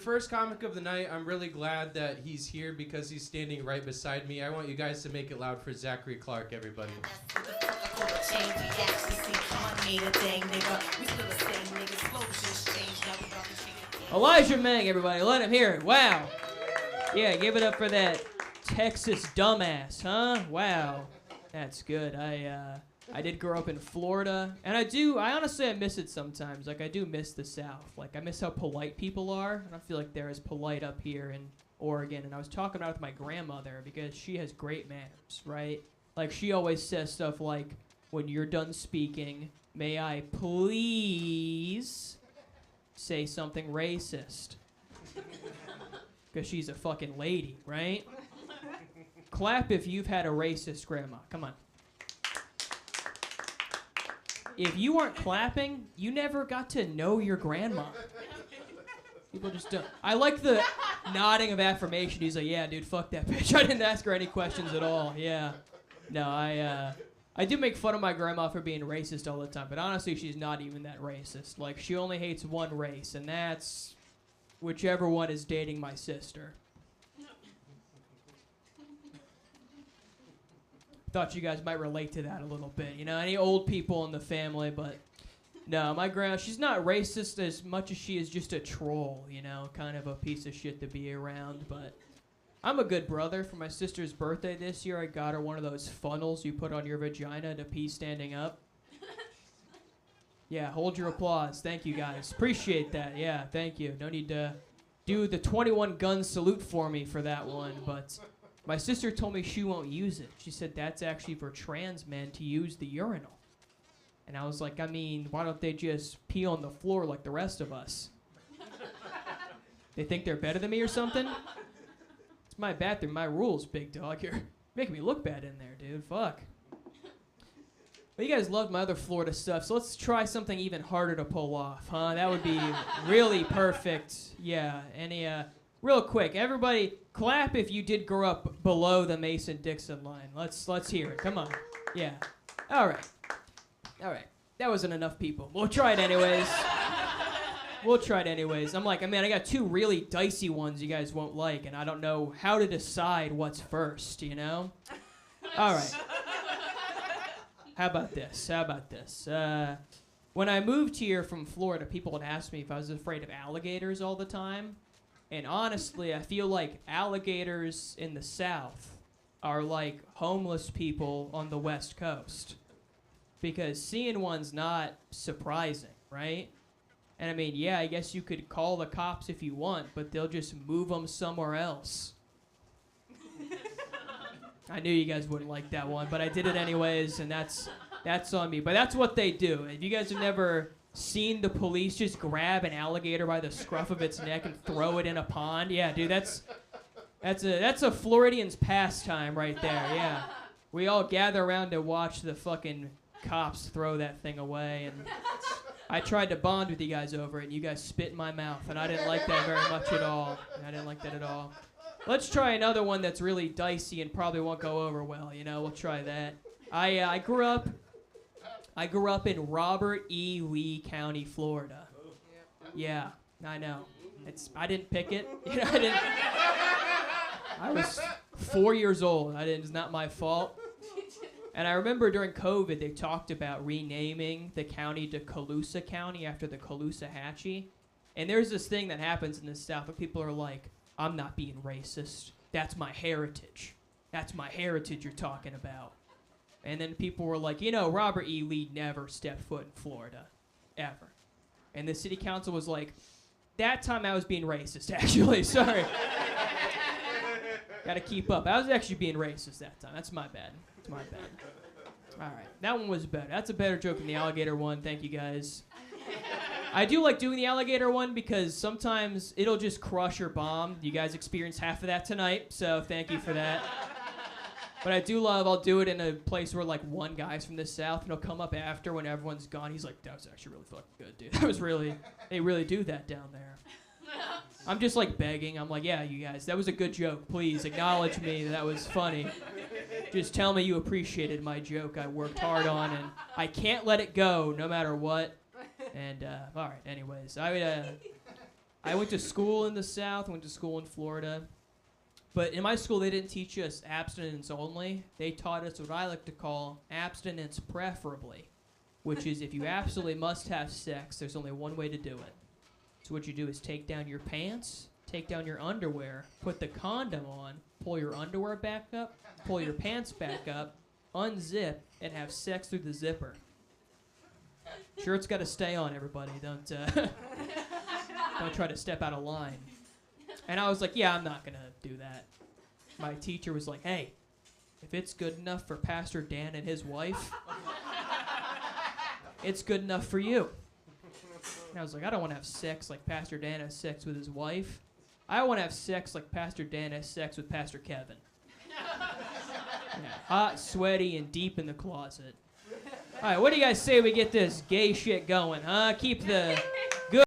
First comic of the night, I'm really glad that he's here because he's standing right beside me. I want you guys to make it loud for Zachary Clark, everybody. Elijah Mang, everybody. Let him hear it. Wow. Yeah, give it up for that Texas dumbass, huh? Wow. That's good. I did grow up in Florida, and I honestly miss it sometimes. Like, I do miss the South. Like, I miss how polite people are, and I feel like they're as polite up here in Oregon. And I was talking about it with my grandmother because she has great manners, right? Like, she always says stuff like, when you're done speaking, may I please say something racist? Because she's a fucking lady, right? Clap if you've had a racist grandma. Come on. If you weren't clapping, you never got to know your grandma. People just don't. I like the nodding of affirmation. He's like, yeah, dude, fuck that bitch. I didn't ask her any questions at all. Yeah. No, I do make fun of my grandma for being racist all the time, but honestly, she's not even that racist. Like, she only hates one race, and that's whichever one is dating my sister. Thought you guys might relate to that a little bit. You know, any old people in the family, but no, my grandma, she's not racist as much as she is just a troll, you know, kind of a piece of shit to be around, but I'm a good brother. For my sister's birthday this year, I got her one of those funnels you put on your vagina to pee standing up. Yeah, hold your applause. Thank you, guys. Appreciate that. Yeah, thank you. No need to do the 21 gun salute for me for that one, but my sister told me she won't use it. She said that's actually for trans men to use the urinal. And I was like, I mean, why don't they just pee on the floor like the rest of us? They think they're better than me or something? It's my bathroom, my rules, big dog. You're making me look bad in there, dude. Fuck. But you guys loved my other Florida stuff, so let's try something even harder to pull off, huh? That would be really perfect. Yeah, real quick, everybody, clap if you did grow up below the Mason-Dixon line. Let's hear it. Come on. Yeah. All right. That wasn't enough people. We'll try it anyways. I'm like, I got two really dicey ones you guys won't like, and I don't know how to decide what's first, you know? All right. How about this? When I moved here from Florida, people would ask me if I was afraid of alligators all the time. And honestly, I feel like alligators in the South are like homeless people on the West Coast. Because seeing one's not surprising, right? And yeah, I guess you could call the cops if you want, but they'll just move them somewhere else. I knew you guys wouldn't like that one, but I did it anyways, and that's on me. But that's what they do. If you guys have never seen the police just grab an alligator by the scruff of its neck and throw it in a pond, yeah, dude, that's a Floridian's pastime right there. Yeah, we all gather around to watch the fucking cops throw that thing away, and I tried to bond with you guys over it, and you guys spit in my mouth, and I didn't like that very much at all. Let's try another one that's really dicey and probably won't go over well. You know, we'll try that. I grew up in Robert E. Lee County, Florida. Yeah, I know. I didn't pick it. You know, I was 4 years old. It's not my fault. And I remember during COVID, they talked about renaming the county to Colusa County after the Caloosahatchee. And there's this thing that happens in the South where people are like, I'm not being racist. That's my heritage. You're talking about. And then people were like, you know, Robert E. Lee never stepped foot in Florida. Ever. And the city council was like, that time I was being racist, actually. Sorry. Gotta keep up. I was actually being racist that time. That's my bad. All right. That one was better. That's a better joke than the alligator one. Thank you, guys. I do like doing the alligator one because sometimes it'll just crush your bomb. You guys experienced half of that tonight, so thank you for that. But I'll do it in a place where like one guy's from the South, and he'll come up after when everyone's gone. He's like, that was actually really fucking good, dude. They really do that down there. I'm just like begging. I'm like, yeah, you guys, that was a good joke. Please acknowledge me. That was funny. Just tell me you appreciated my joke I worked hard on, and I can't let it go no matter what. And, all right, anyways, I went to school in the South, went to school in Florida. But in my school, they didn't teach us abstinence only. They taught us what I like to call abstinence preferably, which is if you absolutely must have sex, there's only one way to do it. So what you do is take down your pants, take down your underwear, put the condom on, pull your underwear back up, pull your pants back up, unzip, and have sex through the zipper. Shirt's got to stay on, everybody. Don't try to step out of line. And I was like, yeah, I'm not going to do that. My teacher was like, hey, if it's good enough for Pastor Dan and his wife, it's good enough for you. And I was like, I don't want to have sex like Pastor Dan has sex with his wife. I want to have sex like Pastor Dan has sex with Pastor Kevin. Yeah, hot, sweaty, and deep in the closet. All right, what do you guys say we get this gay shit going, huh? Keep the